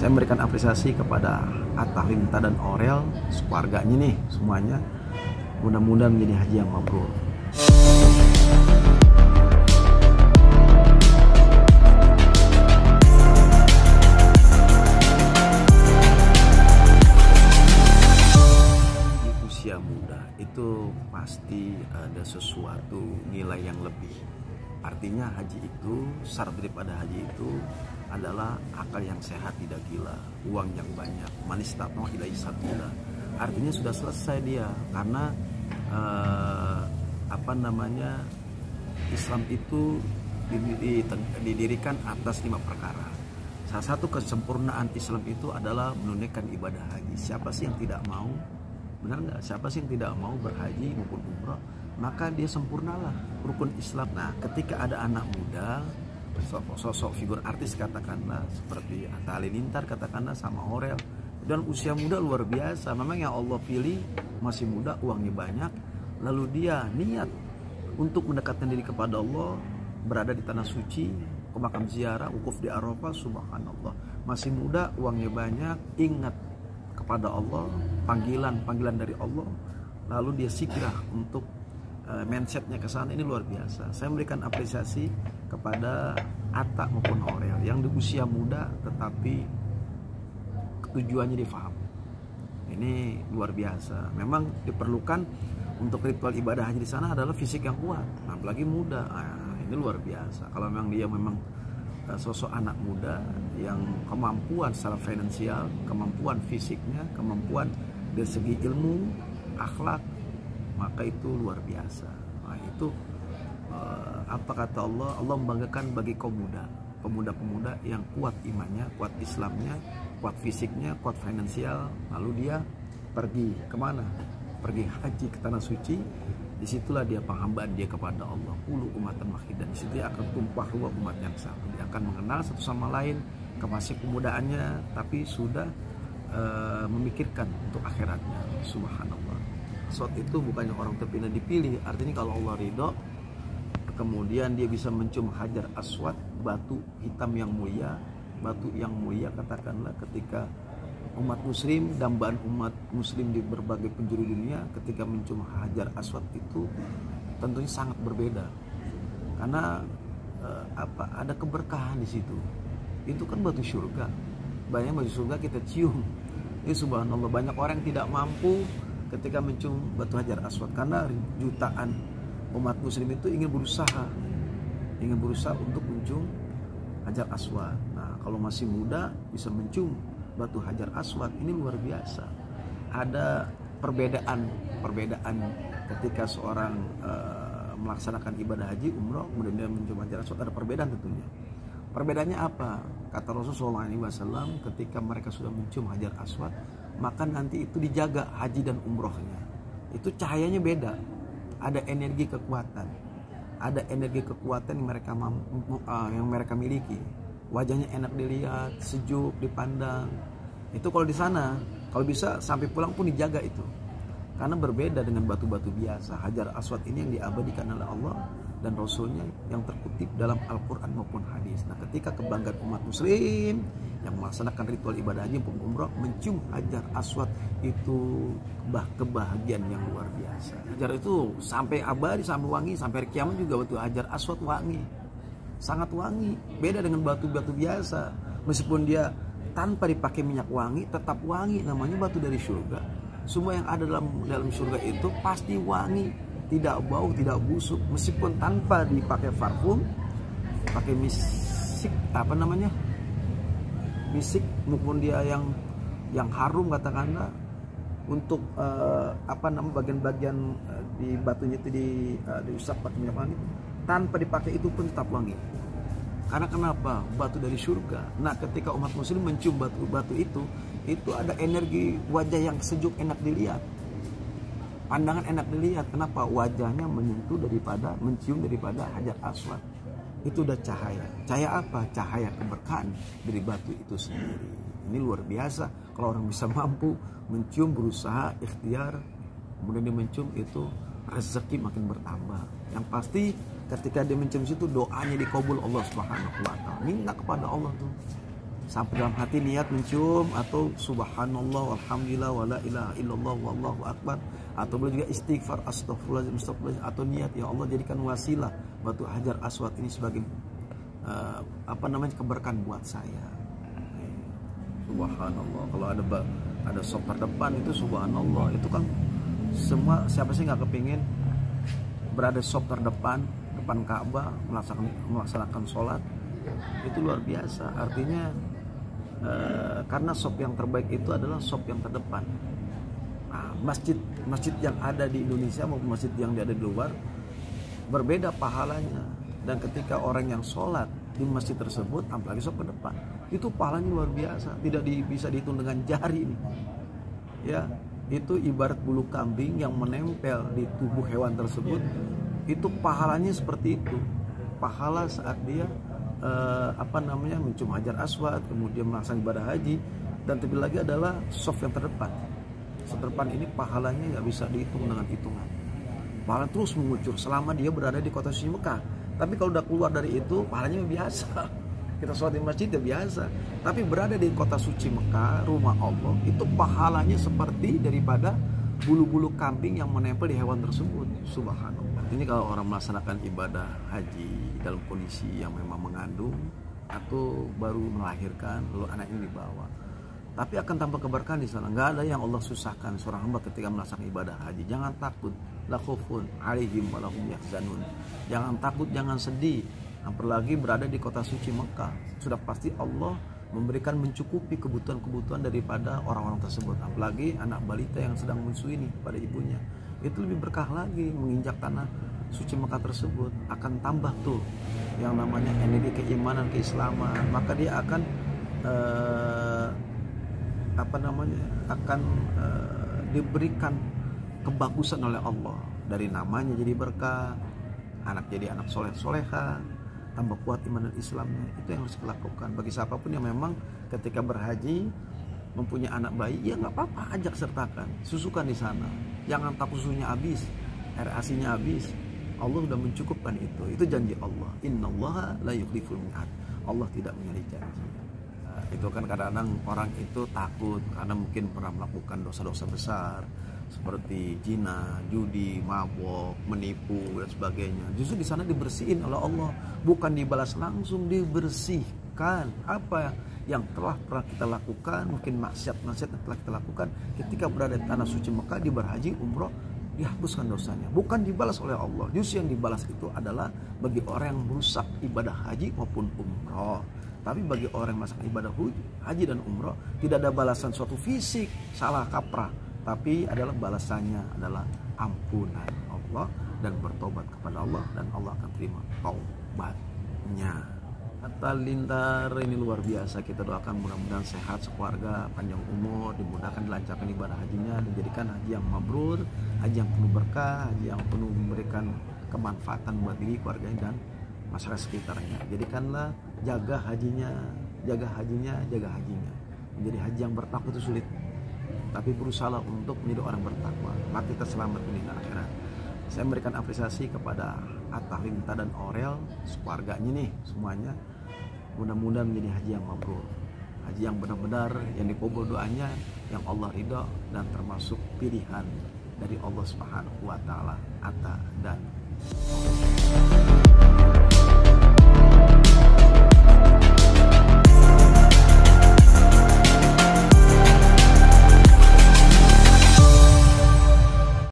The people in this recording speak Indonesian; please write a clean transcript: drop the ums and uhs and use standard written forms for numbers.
Saya memberikan apresiasi kepada Atta Halilintar dan Aurel, keluarganya nih semuanya. Mudah-mudahan menjadi haji yang mabrur. Di usia muda itu pasti ada sesuatu nilai yang lebih. Artinya haji itu, syarat daripada haji itu adalah akal yang sehat, tidak gila, uang yang banyak, manis tatno ilai sabila. Artinya sudah selesai dia, karena Islam itu didirikan atas 5 perkara. Salah satu kesempurnaan Islam itu adalah menunaikan ibadah haji. Siapa sih yang tidak mau? Benar nggak? Siapa sih yang tidak mau berhaji maupun umrah? Maka dia sempurnalah rukun Islam. Nah, ketika ada anak muda, sosok figur artis katakanlah seperti Atta Halilintar katakanlah sama Aurel, dan usia muda luar biasa. Memang yang Allah pilih masih muda, uangnya banyak, lalu dia niat untuk mendekatkan diri kepada Allah, berada di tanah suci, ke makam ziarah, wukuf di Arafah, subhanallah. Masih muda, uangnya banyak, ingat kepada Allah, panggilan dari Allah, lalu dia sikrah untuk mindsetnya ke sana. Ini luar biasa. Saya memberikan apresiasi kepada Atta maupun Aurel yang di usia muda tetapi tujuannya difaham. Ini luar biasa. Memang diperlukan untuk ritual ibadah haji di sana adalah fisik yang kuat, apalagi muda. Ini luar biasa. Kalau memang dia sosok anak muda yang kemampuan secara finansial, kemampuan fisiknya, kemampuan dari segi ilmu, akhlak, maka itu luar biasa. Nah, itu apa kata Allah? Allah membanggakan bagi kaum muda, pemuda-pemuda yang kuat imannya, kuat Islamnya, kuat fisiknya, kuat finansial, lalu dia pergi kemana? Pergi haji ke tanah suci. Disitulah dia penghambaan dia kepada Allah. Ulu umatan wahidan. Di situ dia akan tumpah ruah umat yang sama. Dia akan mengenal satu sama lain kemasih pemudaannya, tapi sudah memikirkan untuk akhiratnya. Subhanallah. Saat itu bukannya orang terpilih dipilih. Artinya kalau Allah ridho, kemudian dia bisa mencium Hajar Aswad, batu hitam yang mulia. Batu yang mulia katakanlah ketika umat muslim, dambaan umat muslim di berbagai penjuru dunia ketika mencium Hajar Aswad itu tentunya sangat berbeda. Karena ada keberkahan di situ. Itu kan batu surga. Banyak batu surga kita cium. Ini subhanallah, banyak orang yang tidak mampu ketika mencium batu Hajar Aswad karena jutaan umat muslim itu ingin berusaha untuk mencium Hajar Aswad. Nah, kalau masih muda bisa mencium batu Hajar Aswad, ini luar biasa. Ada perbedaan ketika seorang melaksanakan ibadah haji, umroh, kemudian dia mencium Hajar Aswad, ada perbedaan tentunya. Perbedaannya apa? Kata Rasulullah SAW, ketika mereka sudah mencium Hajar Aswad, maka nanti itu dijaga haji dan umrohnya. Itu cahayanya beda. Ada energi kekuatan. Ada energi kekuatan yang mereka miliki. Wajahnya enak dilihat, sejuk dipandang. Itu kalau di sana, kalau bisa sampai pulang pun dijaga itu. Karena berbeda dengan batu-batu biasa. Hajar Aswad ini yang diabadikan oleh Allah dan Rasulnya yang terkutip dalam Al-Quran maupun hadis. Nah, ketika kebanggaan umat muslim yang melaksanakan ritual ibadah haji maupun umrah mencium Hajar Aswad, itu kebahagiaan yang luar biasa. Hajar itu sampai abadi, sampai wangi, sampai kiamat juga batu Hajar Aswad wangi. Sangat wangi, beda dengan batu-batu biasa. Meskipun dia tanpa dipakai minyak wangi, tetap wangi, namanya batu dari surga. Semua yang ada dalam surga itu pasti wangi, tidak bau, tidak busuk. Meskipun tanpa dipakai parfum, pakai misik, misik, maupun dia yang harum katakanlah, untuk bagian-bagian di batunya itu diusap pakai minyak wangi, tanpa dipakai itu pun tetap wangi. Karena kenapa? Batu dari surga. Nah, ketika umat muslim mencium batu itu ada energi wajah yang sejuk, enak dilihat. Pandangan enak dilihat. Kenapa? Wajahnya mencium daripada Hajar Aswad. Itu udah cahaya. Cahaya apa? Cahaya keberkahan dari batu itu sendiri. Ini luar biasa. Kalau orang bisa mampu mencium, berusaha, ikhtiar, kemudian dia mencium, itu rezeki makin bertambah. Yang pasti ketika dia mencium situ, doanya dikabul Allah Subhanahu wa taala. Minta kepada Allah tuh. sampai dalam hati niat mencium, atau subhanallah walhamdulillah wala ilaha illallah wallahu akbar, atau boleh juga istighfar astagfirullahaladzim astagfirullahaladzim, atau niat ya Allah jadikan wasilah batu hajar aswad ini sebagai keberkahan buat saya. Subhanallah. Kalau ada sop terdepan itu subhanallah, itu kan semua, siapa sih nggak kepingin berada sop terdepan depan Ka'bah melaksanakan sholat. Itu luar biasa. Artinya karena sop yang terbaik itu adalah sop yang terdepan. Masjid yang ada di Indonesia maupun masjid yang ada di luar berbeda pahalanya. Dan ketika orang yang sholat di masjid tersebut, apalagi sop ke depan, itu pahalanya luar biasa, tidak bisa dihitung dengan jari nih. Ya, itu ibarat bulu kambing yang menempel di tubuh hewan tersebut, itu pahalanya seperti itu. Pahala saat dia mencium hajar aswad, kemudian melaksanakan ibadah haji, dan terlebih lagi adalah sop yang terdepan. Sop terdepan ini pahalanya nggak bisa dihitung dengan hitungan. Pahala terus mengucur selama dia berada di kota suci Mekah. Tapi kalau udah keluar dari itu, pahalanya biasa. Kita sholat di masjid ya biasa. Tapi berada di kota suci Mekah, rumah Allah, itu pahalanya seperti daripada bulu-bulu kambing yang menempel di hewan tersebut. Subhanallah. Ini kalau orang melaksanakan ibadah haji dalam kondisi yang memang mengandung atau baru melahirkan, lalu anak ini dibawa. Tapi akan tambah keberkahan di sana. Nggak ada yang Allah susahkan seorang hamba ketika melaksanakan ibadah haji. Jangan takut, la khaufun 'alaihim wa lahum yahzanun. Jangan takut, jangan sedih. Apalagi berada di kota suci Mekah, sudah pasti Allah memberikan mencukupi kebutuhan-kebutuhan daripada orang-orang tersebut. Apalagi anak balita yang sedang menyusui pada ibunya, itu lebih berkah lagi. Menginjak tanah suci Mekah tersebut akan tambah tuh yang namanya energi keimanan, keislaman. Maka dia akan diberikan kebagusan oleh Allah, dari namanya jadi berkah, anak jadi anak soleh soleha, tambah kuat iman dan Islamnya. Itu yang harus dilakukan bagi siapapun yang memang ketika berhaji mempunyai anak bayi, ya nggak apa-apa, ajak sertakan, susukan di sana. Jangan takut susunya habis, air asinya habis. Allah sudah mencukupkan itu. Itu janji Allah. Innallaha la yukhliful mi'ad. Allah tidak menyalahi janji. Itu kan kadang-kadang orang itu takut karena mungkin pernah melakukan dosa-dosa besar seperti zina, judi, mabok, menipu dan sebagainya. Justru di sana dibersihin oleh Allah, bukan dibalas langsung, dibersihkan. Apa yang telah pernah kita lakukan, mungkin maksiat-maksiat yang telah kita lakukan ketika berada di tanah suci Mekah, di berhaji, umroh, dihapuskan dosanya, bukan dibalas oleh Allah. Justru yang dibalas itu adalah bagi orang yang merusak ibadah haji maupun umroh. Tapi bagi orang yang melaksanakan ibadah haji dan umroh, tidak ada balasan suatu fisik salah kaprah, tapi adalah balasannya adalah ampunan Allah dan bertobat kepada Allah, dan Allah akan terima taubatnya. Kata Lintar ini luar biasa. Kita doakan mudah-mudahan sehat sekeluarga, panjang umur, dimudahkan dilancarkan ibadah hajinya, dijadikan haji yang mabrur, haji yang penuh berkah, haji yang penuh memberikan kemanfaatan buat diri, keluarganya dan masyarakat sekitarnya. Jadikanlah jaga hajinya. Menjadi haji yang bertakwa itu sulit, tapi berusaha untuk menjadi orang bertakwa, maka kita selamat dunia akhirat. Saya memberikan apresiasi kepada Atta, Linta dan Aurel, keluarganya nih semuanya. Mudah-mudahan menjadi haji yang mabrur, haji yang benar-benar yang dikabul doanya, yang Allah ridha, dan termasuk pilihan dari Allah Subhanahu wa taala. Atta dan